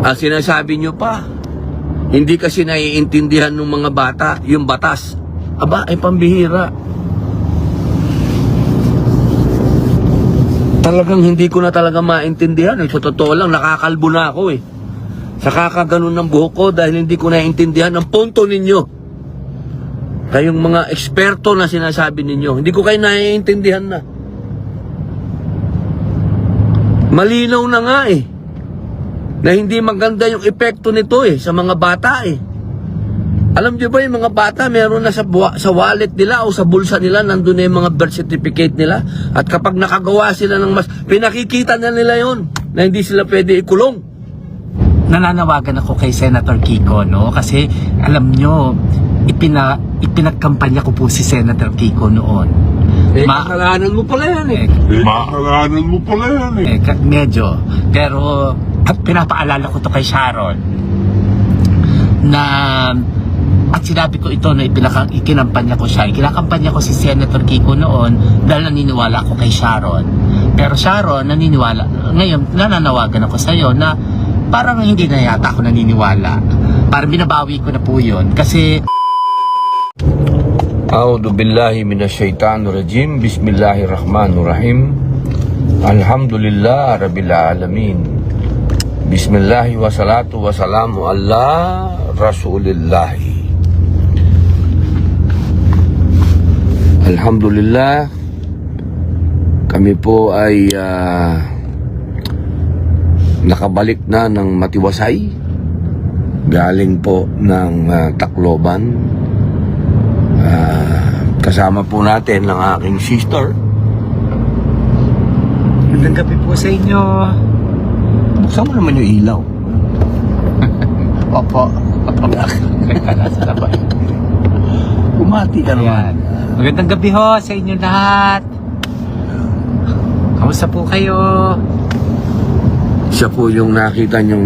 Ang sinasabi nyo pa, hindi kasi naiintindihan ng mga bata yung batas. Aba, ay pambihira. Talagang hindi ko na talaga maintindihan. Sa totoo lang, nakakalbo na ako eh. Sa kakaganon ng buhok ko dahil hindi ko naiintindihan ang punto ninyo. Kayong mga eksperto na sinasabi ninyo, hindi ko kayo naiintindihan na. Malinaw na nga eh, na hindi maganda yung epekto nito eh, sa mga bata eh. Alam niyo ba yung mga bata, meron na sa wallet nila o sa bulsa nila, nandun na yung mga birth certificate nila. At kapag nakagawa sila ng mas, pinakikita na nila yon na hindi sila pwede ikulong. Nananawagan ako kay Senator Kiko, no? Kasi alam nyo, ipinagkampanya ko po si Senator Kiko noon. Kasalanan mo pala yan eh. Makakalanan mo pala yan eh. Medyo. Pero pinapaalala ko to kay Sharon na at sinabi ko ito na ikinampanya ko siya. Ikinakampanya ko si Senator Kiko noon dahil naniniwala ako kay Sharon. Pero Sharon, naniniwala. Ngayon, nananawagan ako sa'yo na parang hindi na yata ako naniniwala. Parang binabawi ko na po yun. Kasi A'udhu billahi minasyaitanir rajim. Bismillahirrahmanirrahim. Alhamdulillah rabbil alamin. Bismillahi wa salatu wa salamu ala rasulillahi. Alhamdulillah, kami po ay nakabalik na ng Matiwasay, galing po ng Tacloban. Kasama po natin ng aking sister. magandang gabi po sa inyo. Buksan mo naman yung ilaw. Opo. Nasa labas. Umati ka naman. Magandang gabi ho sa inyo lahat. Kamusta po kayo? Siya po yung nakita niyong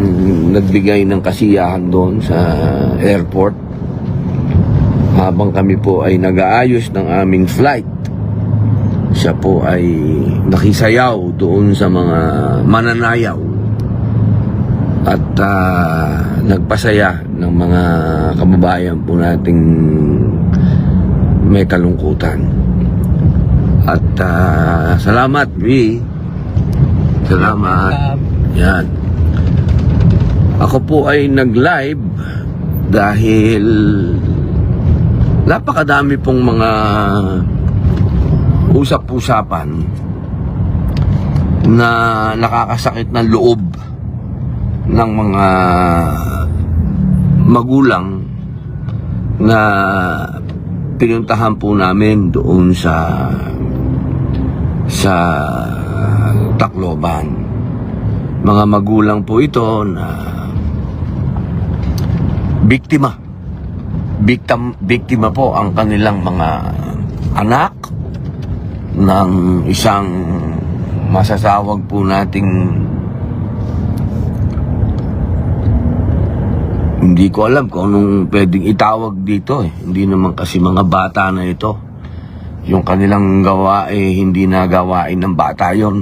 nagbigay ng kasiyahan doon sa airport habang kami po ay nag-aayos ng aming flight. Siya po ay nakisayaw doon sa mga mananayaw at nagpasaya ng mga kababayan po nating may kalungkutan. At salamat, Vi. Salamat. Yan. Ako po ay nag-live dahil napakadami pong mga usap-usapan na nakakasakit ng loob ng mga magulang na pinuntahan po namin doon sa Tacloban. Mga magulang po ito na biktima po ang kanilang mga anak ng isang masasawag po nating, hindi ko alam kung anong pwedeng itawag dito eh. Hindi naman kasi mga bata na ito. Yung kanilang gawa eh hindi na gawain ng bata yon.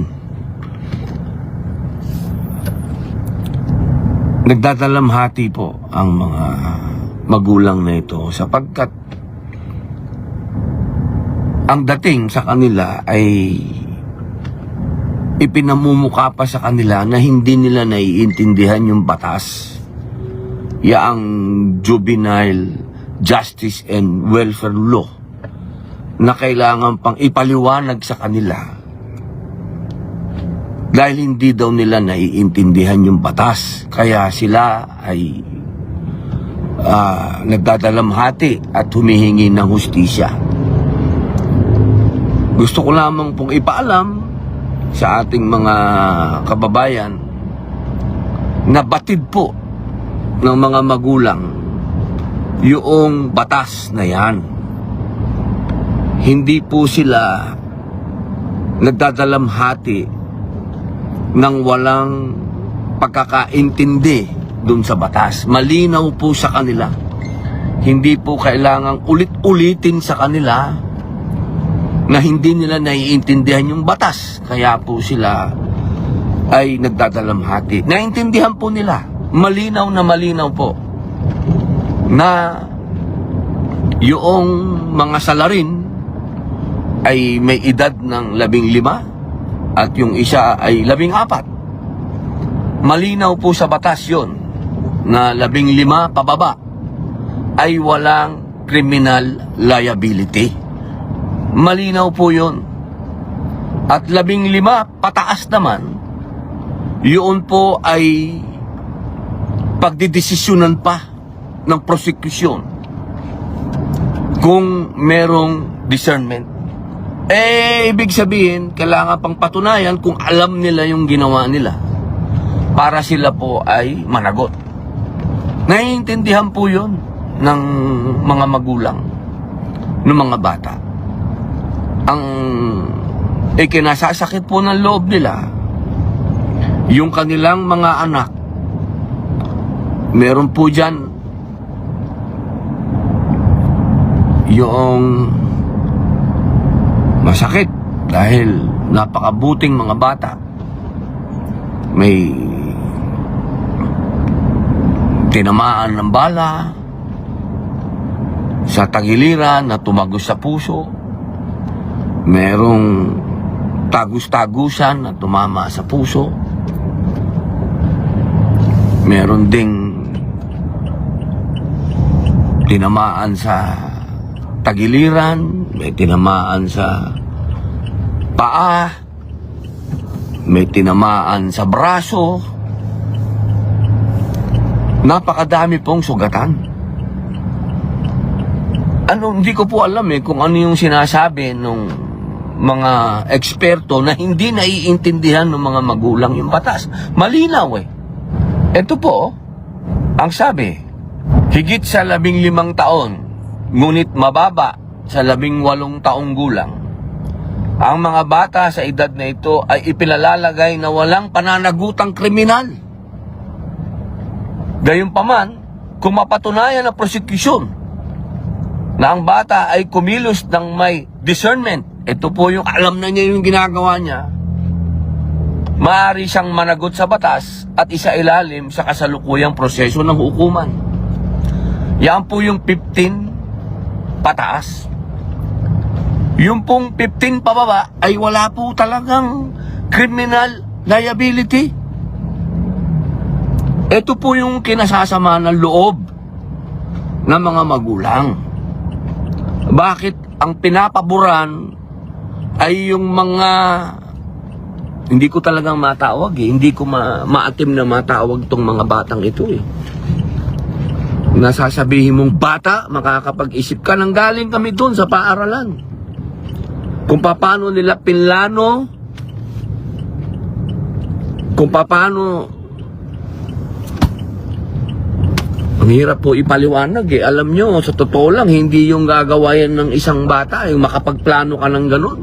Nagdadalamhati po ang mga magulang na ito sapagkat ang dating sa kanila ay ipinamumukha pa sa kanila na hindi nila naiintindihan yung batas. Yaang Juvenile Justice and Welfare Law na kailangan pang ipaliwanag sa kanila dahil hindi daw nila naiintindihan yung batas. Kaya sila ay nagdadalamhati at humihingi ng hustisya. Gusto ko lamang pong ipaalam sa ating mga kababayan na batid po ng mga magulang yung batas na yan. Hindi po sila nagdadalamhati ng walang pagkakaintindi dun sa batas. Malinaw po sa kanila. Hindi po kailangang ulit-ulitin sa kanila na hindi nila naiintindihan yung batas. Kaya po sila ay nagdadalamhati. Naintindihan po nila malinaw po na yung mga salarin ay may edad ng 15 at yung isa ay 14. Malinaw po sa batas yon na 15 pababa ay walang criminal liability. Malinaw po yun. At 15 pataas naman, yun po ay pagdidesisyonan pa ng prosecution kung merong discernment. Ibig sabihin, kailangan pang patunayan kung alam nila yung ginawa nila para sila po ay managot. Naiintindihan po yun ng mga magulang, ng mga bata. Ang ikinasasakit po ng loob nila, yung kanilang mga anak, meron po dyan yung masakit dahil napakabuting mga bata. May tinamaan ng bala sa tagiliran na tumagos sa puso. Merong tagus-tagusan na tumama sa puso. Meron ding tinamaan sa tagiliran, may tinamaan sa paa, may tinamaan sa braso. Napakadami pong sugatan. Hindi ko po alam kung ano yung sinasabi ng mga eksperto na hindi naiintindihan ng mga magulang yung batas. Malinaw Ito po, ang sabi, higit sa 15 taon, ngunit mababa sa 18 taong gulang. Ang mga bata sa edad na ito ay ipinalalagay na walang pananagutang kriminal. Gayunpaman, kung mapatunayan ng prosecution na ang bata ay kumilos ng may discernment, ito po yung alam na niya yung ginagawa niya, maaari siyang managot sa batas at isailalim sa kasalukuyang proseso ng hukuman. Yan po yung 15 pataas. Yung pong 15 pababa ay wala po talagang criminal liability. Ito po yung kinasasama ng loob ng mga magulang. Bakit ang pinapaboran ay yung mga, hindi ko talagang matawag hindi ko maatim na matawag tong mga batang ito Nasasabihin mong bata, makakapag-isip ka, nang galing kami doon sa paaralan kung paano nila pinlano, kung paano, ang hirap po ipaliwanag Alam nyo, sa totoo lang, hindi yung gagawain ng isang bata yung makapagplano ka ng ganun,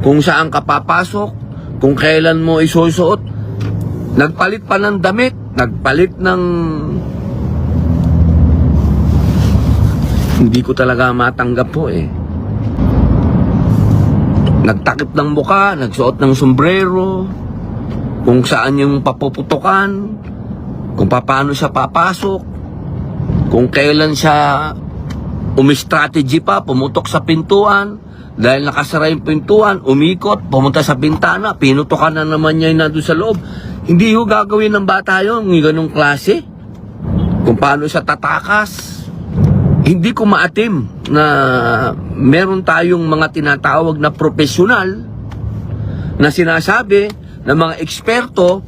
kung saan ka papasok, kung kailan mo isusuot. Nagpalit pa ng damit, nagpalit ng, hindi ko talaga matanggap po Nagtakip ng muka, nagsuot ng sombrero, kung saan yung papuputukan, kung paano siya papasok, kung kailan siya umi-strategy pa, pumutok sa pintuan, dahil nakasara yung pintuan, umikot, pumunta sa bintana, pinutokan na naman niya yung nandun sa loob. Hindi ho gagawin ng bata yun, yung ganong klase. Kung paano siya tatakas. Hindi ko maatim na meron tayong mga tinatawag na profesional na sinasabi ng mga eksperto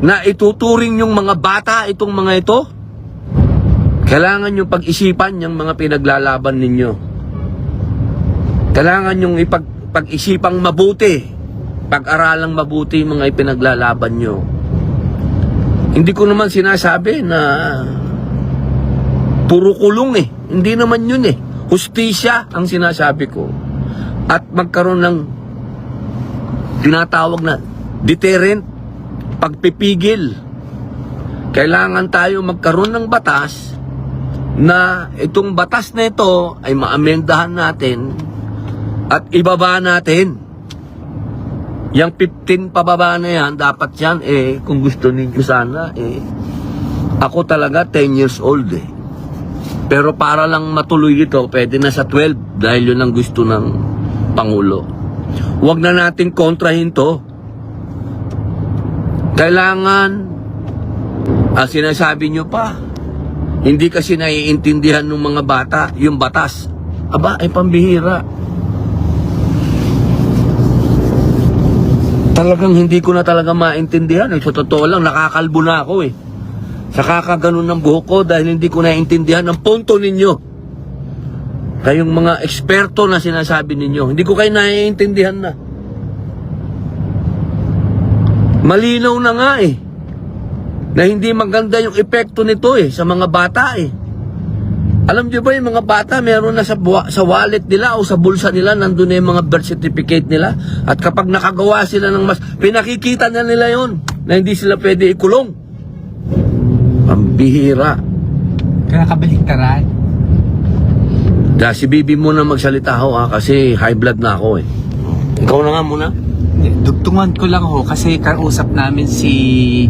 na ituturing yung mga bata itong mga ito. Kailangan yung pag-isipan yung mga pinaglalaban ninyo. Kailangan yung pag-isipang mabuti, pag-aralang mabuti yung mga ipinaglalaban nyo. Hindi ko naman sinasabi na puro kulong Hindi naman yun Hustisya ang sinasabi ko. At magkaroon ng tinatawag na deterrent, pagpipigil. Kailangan tayo magkaroon ng batas na itong batas na ito ay maamendahan natin at ibaba natin Yang 15 pababa na yan, dapat yan, kung gusto ninyo sana, ako talaga 10 years old Pero para lang matuloy ito, pwede na sa 12 dahil yun ang gusto ng Pangulo. Huwag na natin kontrahin to. Kailangan, sinasabi nyo pa, hindi kasi naiintindihan ng mga bata yung batas. Aba, ay pambihira. Talagang hindi ko na talaga maintindihan. Sa totoo lang, nakakalbo na ako Sa kakaganon ng buhok ko dahil hindi ko naiintindihan ang punto ninyo. Kayong mga eksperto na sinasabi ninyo, hindi ko kayo naiintindihan na. Malinaw na nga na hindi maganda yung epekto nito sa mga bata Alam niyo ba yung mga bata meron na sa wallet nila o sa bulsa nila nandun na yung mga birth certificate nila at kapag nakagawa sila ng pinakikita na nila yon na hindi sila pwede ikulong. Pambihira. Kaya kabaliktaran. Si Bibi muna magsalita kasi high blood na ako Ikaw na nga muna. Dugtungan ko lang kasi kausap namin si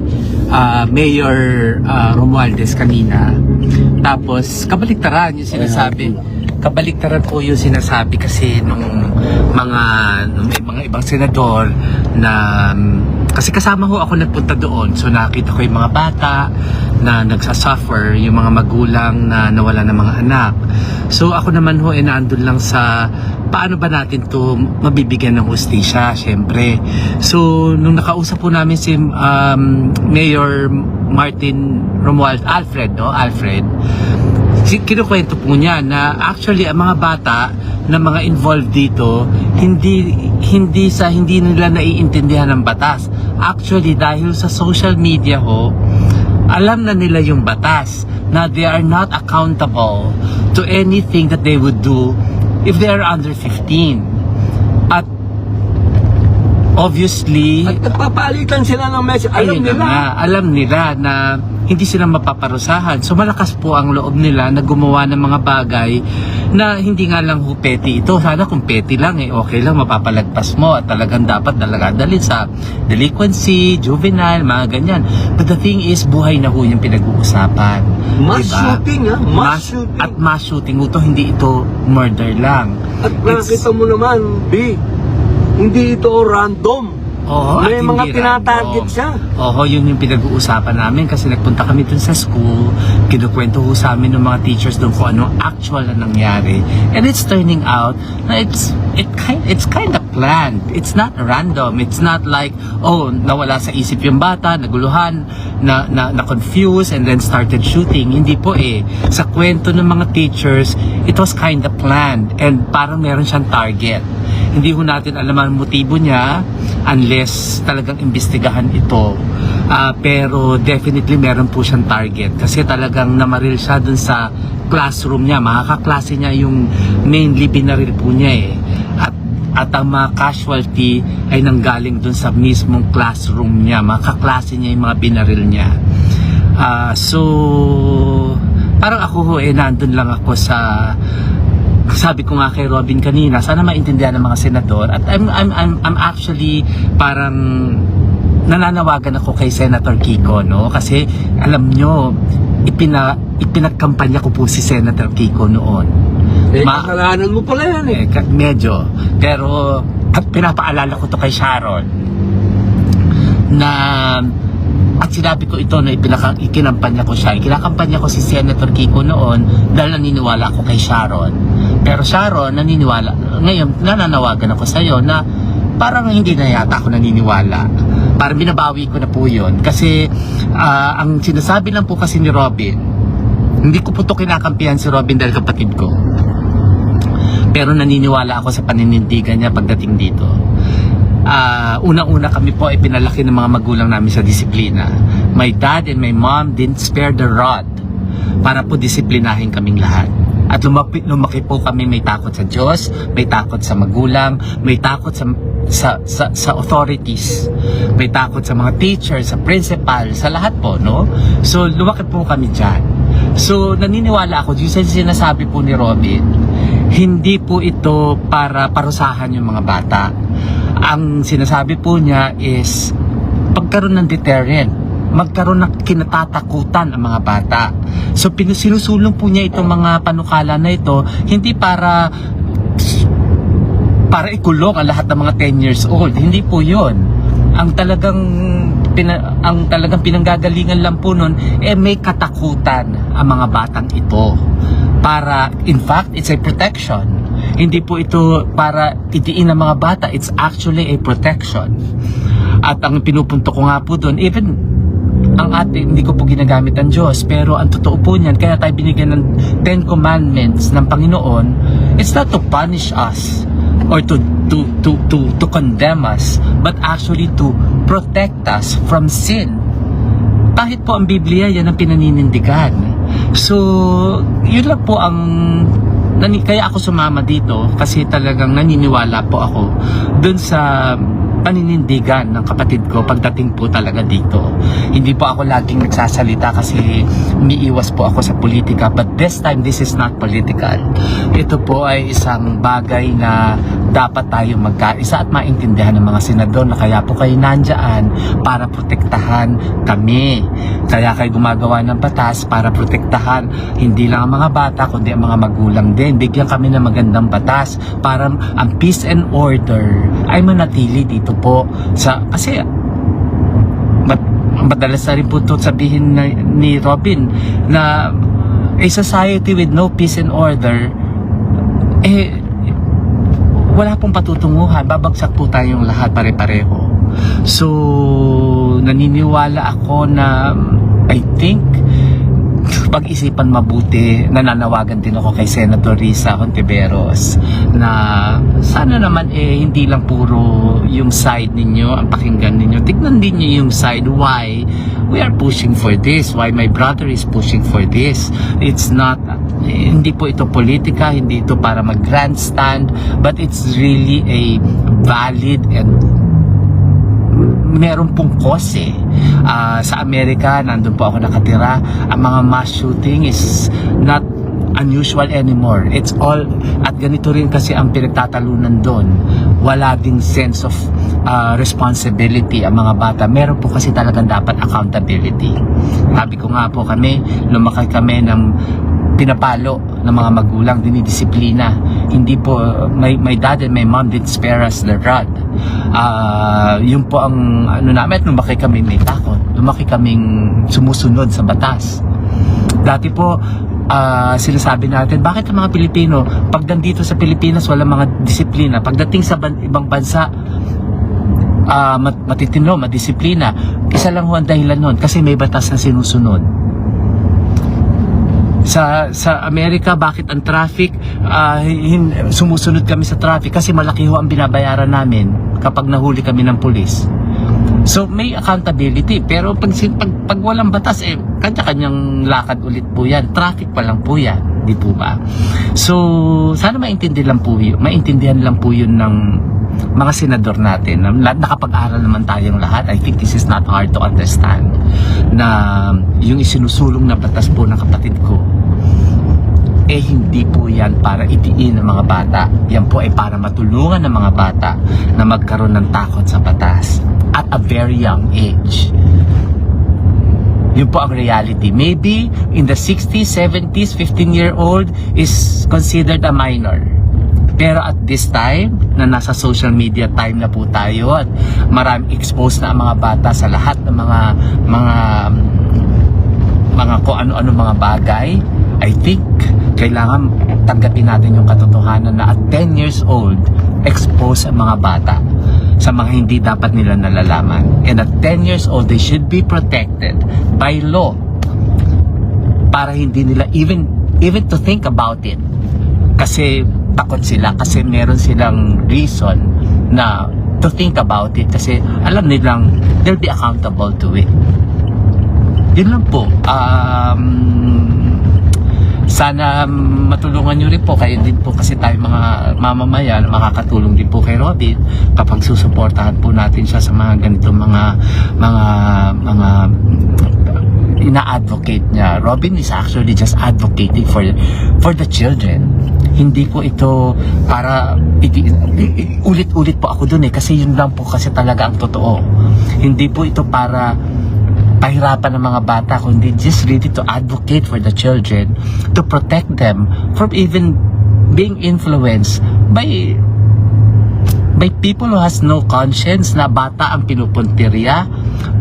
Mayor Romualdez kanina. Tapos kabaliktaran yung sinasabi. Kabaliktaran po yung sinasabi kasi nung may mga ibang senador na kasi kasama ako nagpunta doon. So nakita ko yung mga bata na nagsasuffer, yung mga magulang na nawala ng mga anak. So ako naman naandun lang sa paano ba natin to mabibigyan ng hustisya, syempre. So nung nakausap po namin si Mayor Martin Alfred, kinukwento po niya na actually ang mga bata na mga involved dito hindi nila naiintindihan ng batas. Actually dahil sa social media alam na nila yung batas na they are not accountable to anything that they would do if they are under 15. At obviously At nagpapalitan sila ng message. Alam nila na hindi sila mapaparusahan. So malakas po ang loob nila na gumawa ng mga bagay na hindi nga lang petty ito. Sana kung petty lang okay lang, mapapalagpas mo at talagang dapat dalhin sa delinquency, juvenile, mga ganyan. But the thing is, buhay na yung pinag-uusapan. Mass shooting Mass shooting. At mass shooting hindi ito murder lang. At nakita mo naman, hindi ito random. May mga tinatarget siya. Yun yung pinag-uusapan namin kasi nagpunta kami dun sa school, kinukwento sa amin ng mga teachers dun kung ano actual na nangyari. And it's turning out na it's kind of planned. It's not random. It's not like, nawala sa isip yung bata, naguluhan, na confused and then started shooting. Hindi po Sa kwento ng mga teachers, it was kind of planned and parang meron siyang target. Hindi natin alam ang motibo niya unless talagang imbestigahan ito. Pero definitely meron po siyang target kasi talagang namaril siya dun sa classroom niya. Mga kaklase niya yung mainly binaril po niya At ang mga casualty ay nanggaling dun sa mismong classroom niya. Mga kaklase niya yung mga binaril niya. So parang ako nandun lang ako sa sabi ko nga kay Robin kanina, sana maintindihan ng mga senador at I'm actually parang nananawagan ako kay Senator Kiko kasi alam nyo ipinagkampanya ko po si Senator Kiko noon. Kasalanan mo pala yan medyo, pero pinapaalala ko to kay Sharon na at sinabi ko ito na ikinampanya ko siya. Kinakampanya ko si Senator Kiko noon dahil naniniwala ako kay Sharon. Pero Sharon, naniniwala. Ngayon, nananawagan ako sa iyo na parang hindi na yata ako naniniwala. Parang binabawi ko na po yun. Kasi ang sinasabi lang po kasi ni Robin, hindi ko po ito kinakampihan si Robin dahil kapatid ko. Pero naniniwala ako sa paninindigan niya pagdating dito. Unang-una kami po ay pinalaki ng mga magulang namin sa disiplina. My dad and my mom didn't spare the rod para po disiplinahin kaming lahat. At lumaki po kami may takot sa Diyos, may takot sa magulang, may takot sa authorities, may takot sa mga teachers, sa principal, sa lahat po, So lumaki po kami dyan. So naniniwala ako, yung sinasabi po ni Robin, hindi po ito para parusahan yung mga bata. Ang sinasabi po niya is pagkaroon ng deterrent, magkaroon ng kinatatakutan ang mga bata. So sinusulong po niya itong mga panukala na ito hindi para ikulong ang lahat ng mga 10 years old. Hindi po 'yon. Ang talagang pinanggagalingan lang po nun may katakutan ang mga batang ito. Para, in fact, it's a protection. Hindi po ito para itiin ng mga bata. It's actually a protection. At ang pinupunto ko nga po doon, even ang hindi ko po ginagamit ang Diyos, pero ang totoo po niyan, kaya tayo binigyan ng 10 commandments ng Panginoon, it's not to punish us or to condemn us, but actually to protect us from sin. Kahit po ang Biblia, yan ang pinaninindigan. So, yun lang po ang kaya ako sumama dito kasi talagang naniniwala po ako dun sa paninindigan ng kapatid ko pagdating po talaga dito. Hindi po ako laging nagsasalita kasi umiiwas po ako sa politika, but this time this is not political. Ito po ay isang bagay na dapat tayo magkaisa at maintindihan ng mga senador na kaya po kayo nandyan para protektahan kami. Kaya kayo gumagawa ng batas para protektahan hindi lang ang mga bata kundi ang mga magulang din. Bigyan kami ng magandang batas para ang peace and order ay manatili dito po kasi madalas na rin po ito sabihin ni Robin na a society with no peace and order wala pong patutunguhan, babagsak po tayong lahat pare-pareho. So naniniwala ako na I think pag-isipan mabuti, nananawagan din ako kay Senator Risa Hontiveros na sana naman hindi lang puro yung side ninyo ang pakinggan ninyo, tignan din niyo yung side why we are pushing for this, why my brother is pushing for this. It's not, hindi po ito politika, hindi ito para mag-grandstand, but it's really a valid and meron pong cause sa Amerika, nandun po ako nakatira, ang mga mass shooting is not unusual anymore. It's all, at ganito rin kasi ang pinagtatalunan doon, wala ding sense of responsibility ang mga bata. Meron po kasi talagang dapat accountability. Sabi ko nga po lumaki kami ng pinapalo ng mga magulang, dinidisiplina. Hindi po, my dad and my mom didn't spare us the rod. Yun po ang namin, at lumaki kami may takot. Lumaki kaming sumusunod sa batas. Dati po, sinasabi natin, bakit ang mga Pilipino, pag nandito sa Pilipinas, walang mga disiplina. Pagdating sa ibang bansa, matitino, madisiplina. Isa lang ho ang dahilan nun, kasi may batas na sinusunod. Sa Amerika, bakit ang traffic, sumusunod kami sa traffic kasi malaki ho ang binabayaran namin kapag nahuli kami ng pulis. So may accountability, pero pag walang batas, kanya-kanyang lakad ulit po yan. Traffic pa lang po yan, di po ba? So sana maintindihan lang po yun ng mga senador natin. Nakapag-aral naman tayong lahat. I think this is not hard to understand na yung isinusulong na batas po ng kapatid ko hindi po yan para itiin ng mga bata. Yan po ay para matulungan ng mga bata na magkaroon ng takot sa batas at a very young age. Yun po ang reality. Maybe in the 60s, 70s, 15-year-old is considered a minor. Pero at this time, na nasa social media time na po tayo at marami exposed na ang mga bata sa lahat ng mga kung ano-ano mga bagay, I think kailangan tanggapin natin yung katotohanan na at 10 years old, exposed ang mga bata sa mga hindi dapat nila nalalaman. And at 10 years old, they should be protected by law para hindi nila even to think about it. Kasi takot sila, kasi meron silang reason na to think about it kasi alam nilang they'll be accountable to it. Yun lang po. Sana matulungan nyo rin po kayo din po kasi tayo mga mamamayan, makakatulong din po kay Robin kapag susuportahan po natin siya sa mga ganitong mga ina-advocate niya. Robin is actually just advocating for the children. Hindi po ito para ulit-ulit po ako dun kasi yun lang po kasi talaga ang totoo. Hindi po ito para pahirapan ng mga bata, kundi just really to advocate for the children, to protect them from even being influenced by people who has no conscience, na bata ang pinupuntirya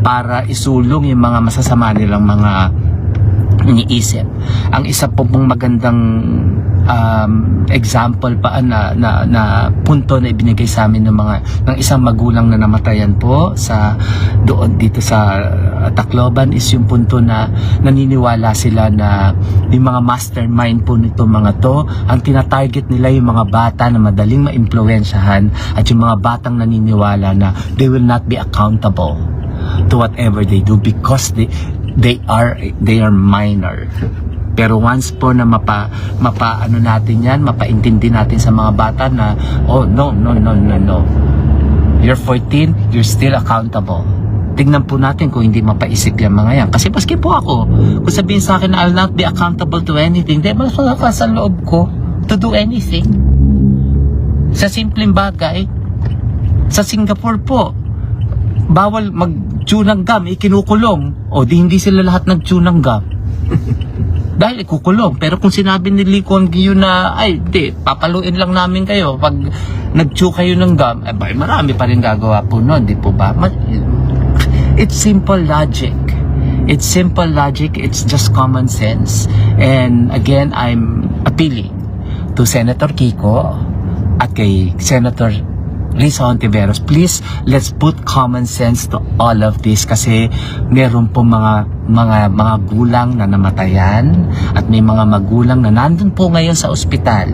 para isulong yung mga masasama nilang mga iniisip. Ang isa po pong magandang example pa na punto na ibinigay sa amin ng isang magulang na namatayan po sa doon dito sa Tacloban is yung punto na naniniwala sila na yung mga mastermind po nito mga to, ang tinatarget nila yung mga bata na madaling maimpluwensyahan at yung mga batang naniniwala na they will not be accountable to whatever they do because they are minor. Pero once po na mapaano natin yan, mapaintindi natin sa mga bata na, oh no, you're 14, you're still accountable. Tignan po natin kung hindi mapaisip yan mga yan. Kasi maski po ako, kung sabihin sa akin na I'll not be accountable to anything, di ba sa loob ko to do anything? Sa simpleng bagay, sa Singapore po, bawal mag-chew ng gum, ikinukulong. O di hindi sila lahat nag-chew ng gum. Dahil ikukulong. Pero kung sinabi ni Lee Kuan Yew na, ay, di, papaluin lang namin kayo pag nag-chew kayo ng gum, eh, marami pa rin gagawa po nun, di po ba? It's simple logic. It's simple logic. It's just common sense. And again, I'm appealing to Senator Kiko at kay Senator Risa Hontiveros, please, let's put common sense to all of this kasi meron po mga gulang na namatayan at may mga magulang na nandun po ngayon sa ospital.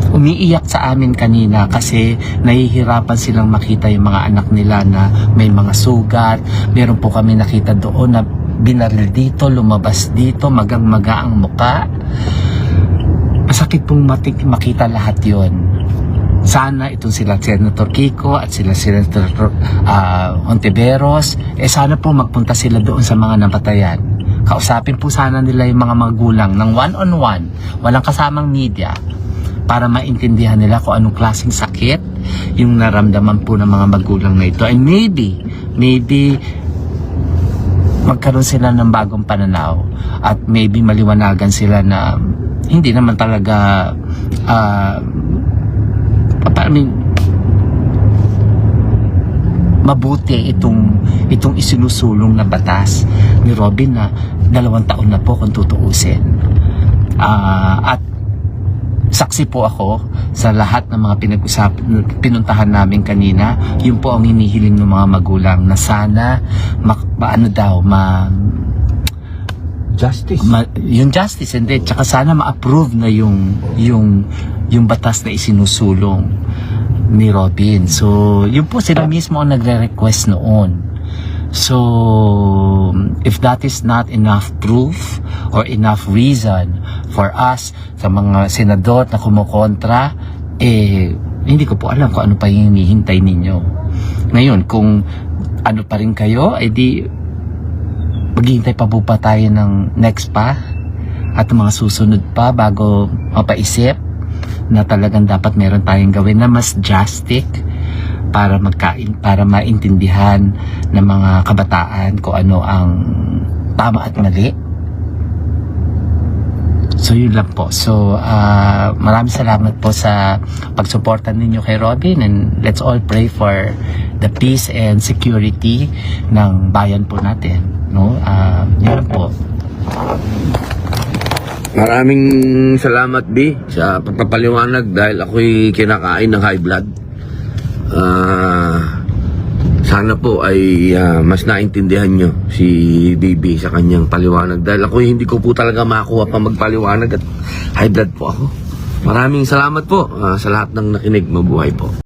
Umiiyak sa amin kanina kasi nahihirapan silang makita yung mga anak nila na may mga sugat. Meron po kami nakita doon na binaril dito, lumabas dito, magang-maga ang muka. Masakit pong makita lahat yon. Sana itong sila Senator Kiko at sila Senator Hontiveros, sana po magpunta sila doon sa mga napatayan. Kausapin po sana nila yung mga magulang ng one-on-one, walang kasamang media, para maintindihan nila kung anong klaseng sakit yung naramdaman po ng mga magulang na ito. And maybe magkaroon sila ng bagong pananaw at maybe maliwanagan sila na hindi naman talaga mabuti itong isinusulong na batas ni Robin na 2 taon na po kung tutuusin. At saksi po ako sa lahat ng mga pinuntahan namin kanina. Yun po ang hinihiling ng mga magulang na sana Justice. Yung justice, hindi. Tsaka sana ma-approve na yung batas na isinusulong ni Robin. So, yun po sila mismo ang nagre-request noon. So, if that is not enough proof or enough reason for us sa mga senador na kumukontra, hindi ko po alam kung ano pa yung hinihintay ninyo. Ngayon, kung ano pa rin kayo, di maghihintay pa po tayo ng next pa at mga susunod pa bago mapaisip na talagang dapat meron tayong gawin na mas drastic para maintindihan ng mga kabataan kung ano ang tama at mali. So yun lang po. So maraming salamat po sa pagsuporta ninyo kay Robin, and let's all pray for the peace and security ng bayan po natin, no? Yun lang po. Maraming salamat, B, sa pagpapaliwanag dahil ako'y kinakain ng high blood. Sana po ay mas naintindihan nyo si Bibi sa kanyang paliwanag dahil ako hindi ko po talaga makakuha pa magpaliwanag at high blood po ako. Maraming salamat po sa lahat ng nakinig. Mabuhay po.